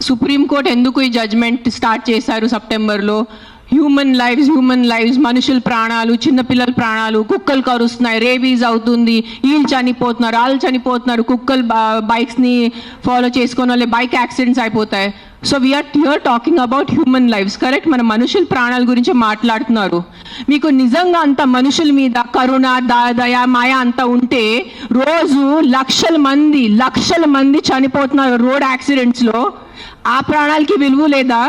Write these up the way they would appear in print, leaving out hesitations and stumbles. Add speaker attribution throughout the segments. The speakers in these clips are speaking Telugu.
Speaker 1: సుప్రీంకోర్టు ఎందుకు ఈ జడ్జ్మెంట్ స్టార్ట్ చేశారు సెప్టెంబర్లో? హ్యూమన్ లైవ్స్, మనుషుల ప్రాణాలు, చిన్నపిల్లల ప్రాణాలు, కుక్కలు కరుస్తున్నాయి, రేబీస్ అవుతుంది, వీళ్ళు చనిపోతున్నారు, వాళ్ళు చనిపోతున్నారు, కుక్కలు బైక్స్ని ఫాలో చేసుకున్న వాళ్ళే బైక్ యాక్సిడెంట్స్ అయిపోతాయి. So we're here talking about human lives, correct? మన మనుషుల ప్రాణాల గురించి మాట్లాడుతున్నారు. మీకు నిజంగా అంత మనుషుల మీద కరుణ, దయ, మాయ అంత ఉంటే రోజు లక్షల మంది చనిపోతున్నారు రోడ్ యాక్సిడెంట్స్లో. ఆ ప్రాణాలకి విలువ లేదా?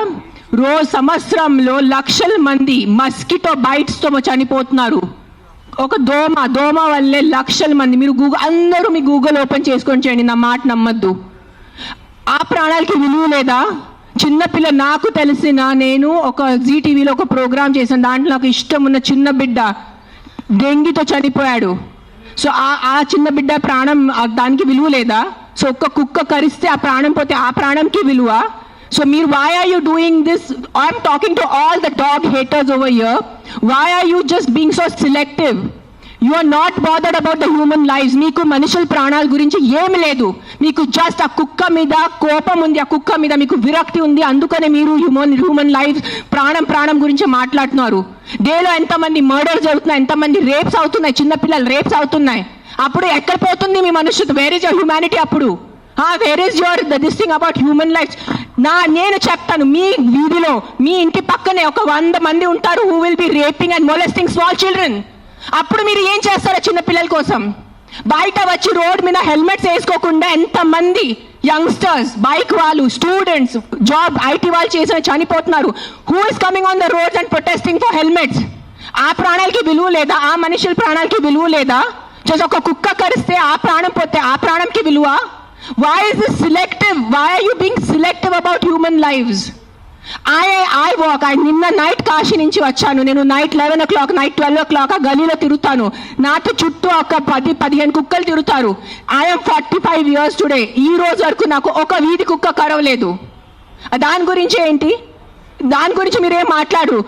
Speaker 1: సంవత్సరంలో లక్షల మంది మస్కిటో బైట్స్తో చనిపోతున్నారు. ఒక దోమ వల్లే లక్షల మంది. మీరు అందరూ మీ గూగుల్ ఓపెన్ చేసుకొని చేయండి, నా మాట నమ్మద్దు. ఆ ప్రాణాలకి విలువ లేదా? చిన్నపిల్ల, నాకు నేను ఒక జీటీవీలో ఒక ప్రోగ్రామ్ చేశాను, దాంట్లో నాకు ఇష్టం ఉన్న చిన్న బిడ్డ డెంగీతో చనిపోయాడు. సో ఆ చిన్న బిడ్డ ప్రాణం, దానికి విలువ లేదా? సో ఒక్క కుక్క కరిస్తే ఆ ప్రాణం పోతే ఆ ప్రాణంకి విలువ? So why are you doing this? I'm talking to all the dog haters over here. Why are you just being so selective? You are not bothered about the human lives. మీకు మనుషుల ప్రాణాల గురించి ఏమి లేదు. మీకు జస్ట్ ఆ కుక్క మీద కోపం ఉంది, ఆ కుక్క మీద మీకు విరక్తి ఉంది. అందుకనే మీరు హ్యూమన్ లైఫ్, ప్రాణం గురించి మాట్లాడుతున్నారు. డేలో ఎంతమంది మర్డర్స్ జరుగుతున్నాయి, ఎంతమంది రేప్స్ అవుతున్నాయి, చిన్నపిల్లలు రేప్స్ అవుతున్నాయి. అప్పుడు ఎక్కడ పోతుంది మీ మనుషులు? Where is your humanity? అప్పుడు where is your this thing about human lifes? నేను చెప్తాను, మీ వీధిలో, మీ ఇంటి పక్కనే ఒక 100 మంది ఉంటారు who will be raping and molesting small children. అప్పుడు మీరు ఏం చేస్తారో చిన్న పిల్లల కోసం? బయట వచ్చి రోడ్ మీద హెల్మెట్స్ వేసుకోకుండా ఎంతమంది యంగ్స్టర్స్, బైక్ వాళ్ళు, స్టూడెంట్స్, జాబ్ ఐటీ వాళ్ళు చేసిన చనిపోతున్నారు. Who is coming on the roads and protesting for helmets? ఆ ప్రాణాలకి విలువ లేదా? ఆ మనుషుల ప్రాణాలకి విలువ లేదా? ఒక కుక్క కరిస్తే ఆ ప్రాణం పోతే ఆ ప్రాణంకి విలువ? Why is this selective? Why are you being selective about human lives? I walk. నిన్న నైట్ కాశీ నుంచి వచ్చాను. నేను నైట్ 11 o'clock, నైట్ 12 o'clock ఆ గలీలో తిరుగుతాను. నాతో చుట్టూ ఒక 10-15 కుక్కలు తిరుగుతారు. I'm 45 years today. ఈ రోజు వరకు నాకు ఒక వీధి కుక్క కరవలేదు. దాని గురించి ఏంటి? దాని గురించి మీరేం మాట్లాడరు.